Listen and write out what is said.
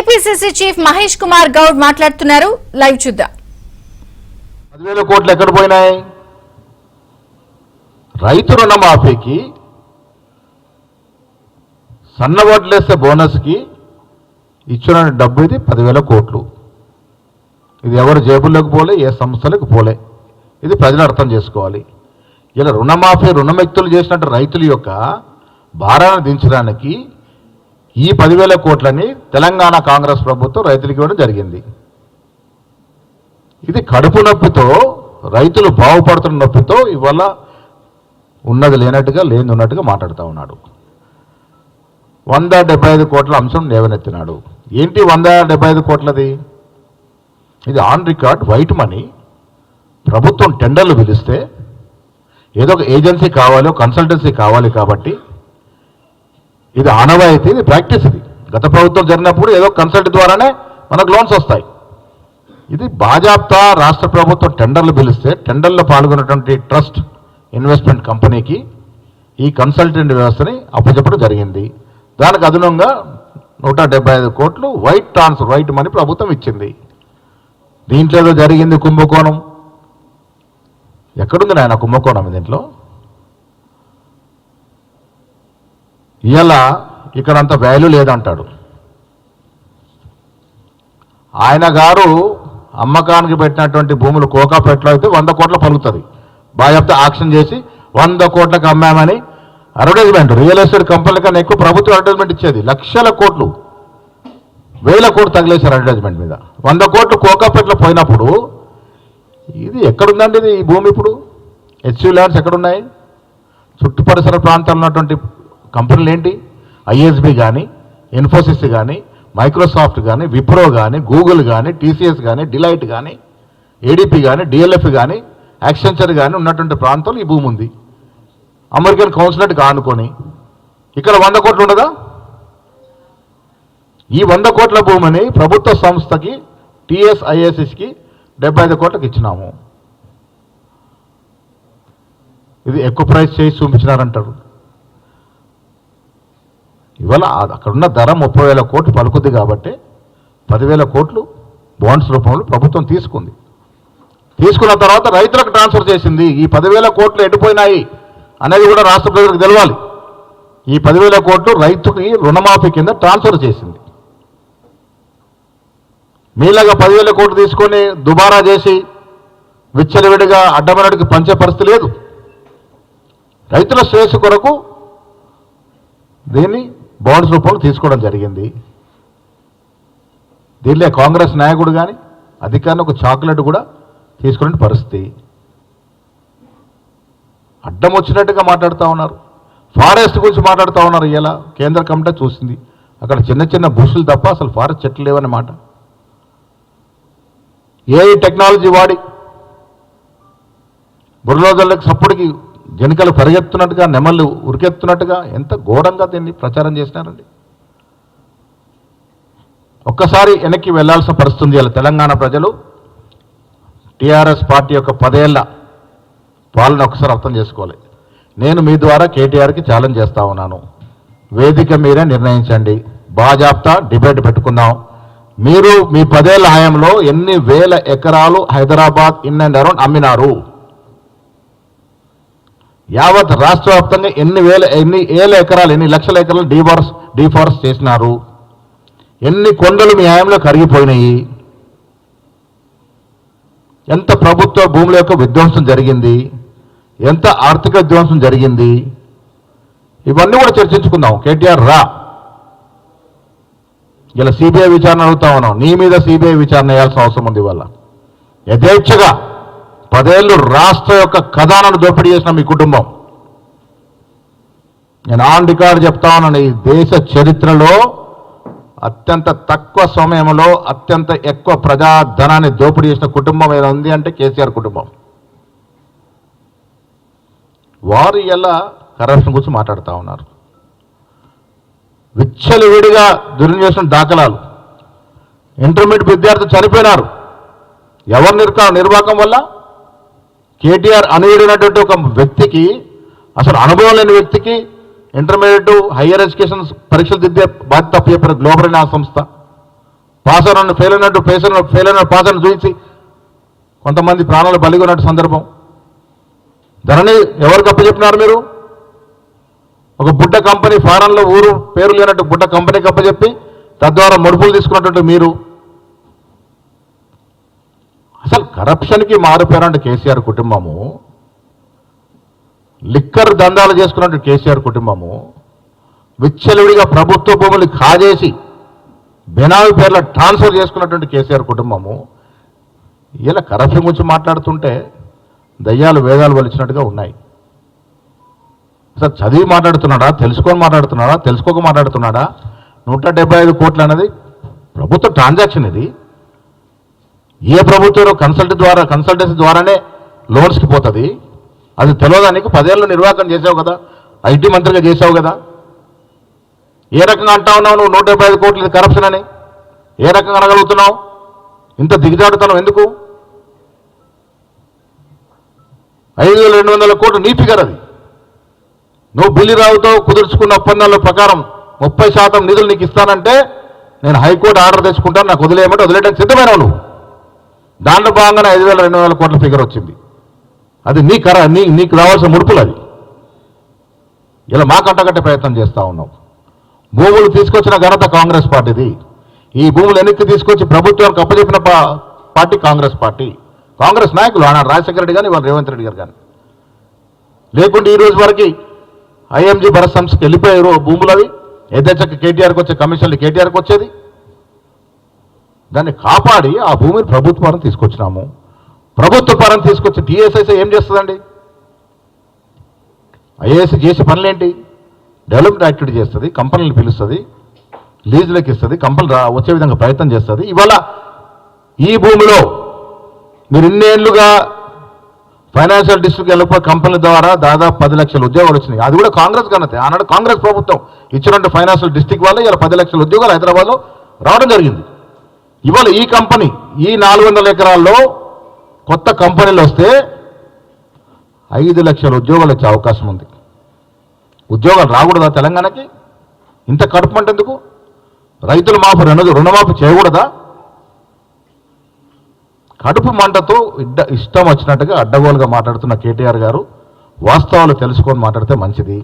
TPCC chief Mahesh Kumar Goud మాట్లాడుతున్నారు. Live చూద్దాం. 10,000 కోట్లు ఎక్కడ పోయినాయి? రైతు రుణమాఫీకి, సన్నవడ్లేసే బోనస్కి ఇచ్చిన డబ్బు ఇది 10,000 కోట్లు. ఇది ఎవరు జేబుల్లోకి పోలే, ఏ సంస్థలకు పోలే. ఇది ప్రజలు అర్థం చేసుకోవాలి. ఇలా రుణమాఫీ రుణముక్తులు చేసినట్టు రైతుల యొక్క భారాన్ని దించడానికి ఈ 10,000 కోట్లని తెలంగాణ కాంగ్రెస్ ప్రభుత్వం రైతులకు ఇవ్వడం జరిగింది. ఇది కడుపు నొప్పితో, రైతులు బాగుపడుతున్న నొప్పితో ఇవాళ ఉన్నది లేనట్టుగా లేని ఉన్నట్టుగా మాట్లాడుతూ ఉన్నాడు. 175 కోట్ల అంశం లేవనెత్తినాడు. ఏంటి 175 కోట్లది? ఇది ఆన్ రికార్డ్ వైట్ మనీ. ప్రభుత్వం టెండర్లు పిలిస్తే ఏదో ఒక ఏజెన్సీ కావాలి, కన్సల్టెన్సీ కావాలి కాబట్టి ఇది ఆనవాయితీ, ఇది ప్రాక్టీస్. ఇది గత ప్రభుత్వం జరిగినప్పుడు ఏదో కన్సల్ట్ ద్వారానే మనకు లోన్స్ వస్తాయి. ఇది బాజాప్తా రాష్ట్ర ప్రభుత్వం టెండర్లు పిలిస్తే టెండర్లో పాల్గొన్నటువంటి ట్రస్ట్ ఇన్వెస్ట్మెంట్ కంపెనీకి ఈ కన్సల్టెంట్ వ్యవస్థని అప్పచెప్పడం జరిగింది. దానికి అదనంగా 175 కోట్లు వైట్ మనీ ప్రభుత్వం ఇచ్చింది. దీంట్లో ఏదో జరిగింది కుంభకోణం. ఎక్కడుంది నాయన కుంభకోణం దీంట్లో? ఇలా ఇక్కడంత వాల్యూ లేదంటాడు ఆయన గారు. అమ్మకానికి పెట్టినటువంటి భూములు కోకాపేటలో అయితే 100 కోట్ల పలుకుతుంది. బాగా ఆక్షన్ చేసి 100 కోట్లకు అమ్మామని అడ్వర్టైజ్మెంట్. రియల్ ఎస్టేట్ కంపెనీల కన్నా ఎక్కువ ప్రభుత్వం అడ్వర్టైజ్మెంట్ ఇచ్చేది. లక్షల కోట్లు, 1000 కోట్లు తగిలేశారు అడ్వర్టైజ్మెంట్ మీద. 100 కోట్లు కోకాపేటలో పోయినప్పుడు ఇది ఎక్కడుందండి ఇది ఈ భూమి? ఇప్పుడు హెచ్యూ ల్యాండ్స్ ఎక్కడున్నాయి? చుట్టు పరిసర ప్రాంతాల్లో ఉన్నటువంటి కంపెనీలు ఏంటి? ఐఎస్బి కానీ, ఇన్ఫోసిస్ కానీ, మైక్రోసాఫ్ట్ కానీ, విప్రో కానీ, గూగుల్ కానీ, టీసీఎస్ కానీ, డిలైట్ కానీ, ఏడీపీ కానీ, డిఎల్ఎఫ్ కానీ, యాక్సెంచర్ కానీ ఉన్నటువంటి ప్రాంతంలో ఈ భూమి ఉంది. అమెరికన్ కౌన్సిలేట్ కానుకొని ఇక్కడ 100 కోట్లు ఉండదా? ఈ 100 కోట్ల భూమిని ప్రభుత్వ సంస్థకి టీఎస్ఐఎస్ఎస్కి 75 కోట్లకు ఇచ్చినాము. ఇది ఎక్కువ ప్రైస్ చేసి చూపించినారంటారు. ఇవాళ అక్కడున్న ధర 30,000 కోట్లు పలుకుద్ది కాబట్టి 10,000 కోట్లు బాండ్స్ రూపంలో ప్రభుత్వం తీసుకుంది. తీసుకున్న తర్వాత రైతులకు ట్రాన్స్ఫర్ చేసింది. ఈ 10,000 కోట్లు ఎటుపోయినాయి అనేది కూడా రాష్ట్ర ప్రజలకు తెలవాలి. ఈ 10,000 కోట్లు రైతుకి రుణమాఫీ కింద ట్రాన్స్ఫర్ చేసింది. మీలాగా 10,000 కోట్లు తీసుకొని దుబారా చేసి విచ్చలవిడిగా అడ్డమనడికి పంచే పరిస్థితి లేదు. రైతుల శ్రేయస్సు కొరకు దీన్ని బాండ్స్ రూపంలో తీసుకోవడం జరిగింది. దీనిలో కాంగ్రెస్ నాయకుడు కానీ అధికారిని ఒక చాక్లెట్ కూడా తీసుకునే పరిస్థితి. అడ్డం వచ్చినట్టుగా మాట్లాడుతూ ఉన్నారు. ఫారెస్ట్ గురించి మాట్లాడుతూ ఉన్నారు. ఇలా కేంద్ర కమిటీ చూసింది, అక్కడ చిన్న చిన్న బుషులు తప్ప అసలు ఫారెస్ట్ చెట్లు లేవన్నమాట. ఏఐ టెక్నాలజీ వాడి బుర్రలోజల్లకు సప్పుడికి జనికలు పరిగెత్తున్నట్టుగా, నెమళ్ళు ఉరికెత్తున్నట్టుగా ఎంత ఘోరంగా దీన్ని ప్రచారం చేసినారండి. ఒక్కసారి వెనక్కి వెళ్లాల్సిన పరిస్థితి ఇలా తెలంగాణ ప్రజలు టీఆర్ఎస్ పార్టీ యొక్క 10 ఏళ్ల పాలన ఒకసారి అర్థం చేసుకోవాలి. నేను మీ ద్వారా కేటీఆర్కి ఛాలెంజ్ చేస్తా ఉన్నాను. వేదిక మీరే నిర్ణయించండి. బాజాప్తా డిబేట్ పెట్టుకుందాం. మీరు మీ 10 ఏళ్ల హయాంలో ఎన్ని వేల ఎకరాలు హైదరాబాద్ ఇన్ అండ్ అరౌండ్ అమ్మినారు? యావత్ రాష్ట్ర వ్యాప్తంగా ఎన్ని ఏళ్ళ ఎకరాలు, ఎన్ని లక్షల ఎకరాలు డీఫారెస్ట్ చేసినారు? ఎన్ని కొండలు మీ హయాంలో కరిగిపోయినాయి? ఎంత ప్రభుత్వ భూముల యొక్క విధ్వంసం జరిగింది? ఎంత ఆర్థిక విధ్వంసం జరిగింది? ఇవన్నీ కూడా చర్చించుకుందాం. కేటీఆర్ రా, ఇలా సిబిఐ విచారణ అడుగుతా ఉన్నాం. నీ మీద సిబిఐ విచారణ వేయాల్సిన అవసరం ఉంది. ఇవాళ యథేచ్ఛగా 10 ఏళ్ళు రాష్ట్ర యొక్క ఖజానాను దోపిడీ చేసిన మీ కుటుంబం. నేను ఆన్ రికార్డు చెప్తా ఉన్నాను, ఈ దేశ చరిత్రలో అత్యంత తక్కువ సమయంలో అత్యంత ఎక్కువ ప్రజాధనాన్ని దోపిడీ చేసిన కుటుంబం ఏదో ఉంది అంటే కేసీఆర్ కుటుంబం. వారు ఇలా కరప్షన్ గురించి మాట్లాడుతూ ఉన్నారు. విచ్చలవిడిగా దుర్వినియోగం దాఖలాలు. ఇంటర్మీడియట్ విద్యార్థులు చనిపోయినారు. ఎవరు నిర్వాహకం వల్ల? కేటీఆర్ అనేటువంటి ఒక వ్యక్తికి, అసలు అనుభవం లేని వ్యక్తికి ఇంటర్మీడియట్ హయ్యర్ ఎడ్యుకేషన్ పరీక్షలు దిద్దే బాధ్యత చెప్పిన గ్లోబల్ సంస్థ పాస్ అయిన ఫెయిల్ అయినట్టు ఫెయిల్ అయిన పాస్ అయిన చూపించి కొంతమంది ప్రాణాలు బలిగొన్నట్టు సందర్భం. ధరణి ఎవరికి అప్పచెప్పినారు మీరు? ఒక బుడ్డ కంపెనీ ఫారెన్లో ఊరు పేరు లేనట్టు బుడ్డ కంపెనీకి అప్పచెప్పి తద్వారా ముడుపులు తీసుకున్నట్టు మీరు. అసలు కరప్షన్కి మారిపోయారంటే కేసీఆర్ కుటుంబము, లిక్కర్ దందాలు చేసుకున్నట్టు కేసీఆర్ కుటుంబము, విచ్చలవిడిగా ప్రభుత్వ భూములు కాజేసి బెనామీ పేర్ల ట్రాన్స్ఫర్ చేసుకున్నటువంటి కేసీఆర్ కుటుంబము ఇలా కరప్షన్ గురించి మాట్లాడుతుంటే దయ్యాలు వేదాలు వలిచినట్టుగా ఉన్నాయి. అసలు చదివి మాట్లాడుతున్నాడా, తెలుసుకొని మాట్లాడుతున్నాడా, తెలుసుకోక మాట్లాడుతున్నాడా? 175 కోట్లు అనేది ప్రభుత్వ ట్రాన్సాక్షన్. ఇది ఏ ప్రభుత్వం కన్సల్టెన్సీ ద్వారానే లోన్స్కి పోతుంది. అది తెలియదానికి 10 ఏళ్ళు నిర్వాహకం చేసావు కదా, ఐటీ మంత్రిగా చేసావు కదా. ఏ రకంగా అంటా ఉన్నావు నువ్వు 175 కోట్లు ఇది కరప్షన్ అని? ఏ రకంగా అనగలుగుతున్నావు? ఇంత దిగజాడుతున్నావు ఎందుకు? 5,200 కోట్లు నీ ఫిగర్ అది. నువ్వు బుల్లిరావుతో కుదుర్చుకున్న ఒప్పందాల ప్రకారం 30% నిధులు నీకు ఇస్తానంటే నేను హైకోర్టు ఆర్డర్ తెచ్చుకుంటాను, నాకు వదిలేయమంటే వదిలేయడానికి సిద్ధమైన నువ్వు. దాంట్లో భాగంగానే 5,200 కోట్ల ఫిగర్ వచ్చింది. అది నీకు రావాల్సిన ముడుపులు. అది ఇలా మా కంటగట్టే ప్రయత్నం చేస్తూ ఉన్నావు. భూములు తీసుకొచ్చిన ఘనత కాంగ్రెస్ పార్టీది. ఈ భూములు వెనక్కి తీసుకొచ్చి ప్రభుత్వానికి అప్పచెప్పిన పార్టీ కాంగ్రెస్ పార్టీ. కాంగ్రెస్ నాయకులు ఆనాడు రాజశేఖర రెడ్డి కానీ ఇవాళ రేవంత్ రెడ్డి గారు కానీ. లేకుంటే ఈ రోజు వరకు ఐఎంజీ భరత్ సంస్థకి వెళ్ళిపోయారు భూములు. అవి యథేచ్ఛకి కేటీఆర్కి వచ్చే కమిషన్లు కేటీఆర్కి వచ్చేది. దాన్ని కాపాడి ఆ భూమిని ప్రభుత్వ పరం తీసుకొచ్చినాము. ప్రభుత్వ పరం తీసుకొచ్చి టీఎస్ఐసీ ఏం చేస్తుందండి? ఐఏఎస్ చేసే పనులేంటి? డెవలప్మెంట్ యాక్టివిటీ చేస్తుంది, కంపెనీలు పిలుస్తుంది, లీజులకు ఇస్తుంది, కంపెనీలు వచ్చే విధంగా ప్రయత్నం చేస్తుంది. ఇవాళ ఈ భూమిలో మీరు ఇన్నేళ్లుగా ఫైనాన్షియల్ డిస్ట్రిక్ట్ వెళ్ళిపోయి కంపెనీల ద్వారా దాదాపు 10 లక్షల ఉద్యోగాలు వచ్చినాయి. అది కూడా కాంగ్రెస్ ఘనతే. ఆనాడు కాంగ్రెస్ ప్రభుత్వం ఇచ్చినట్టు ఫైనాన్షియల్ డిస్ట్రిక్ట్ వల్ల ఇలా 10 లక్షల ఉద్యోగాలు హైదరాబాద్లో రావడం జరిగింది. ఇవాళ ఈ కంపెనీ ఈ 400 ఎకరాల్లో కొత్త కంపెనీలు వస్తే 5 లక్షల ఉద్యోగాలు వచ్చే అవకాశం ఉంది. ఉద్యోగాలు రాకూడదా తెలంగాణకి? ఇంత కడుపు మంట ఎందుకు? రైతుల రుణమాఫీ చేయకూడదా? కడుపు మంటతో ఇష్టం వచ్చినట్టుగా అడ్డగోలుగా మాట్లాడుతున్న కేటీఆర్ గారు వాస్తవాలు తెలుసుకొని మాట్లాడితే మంచిది.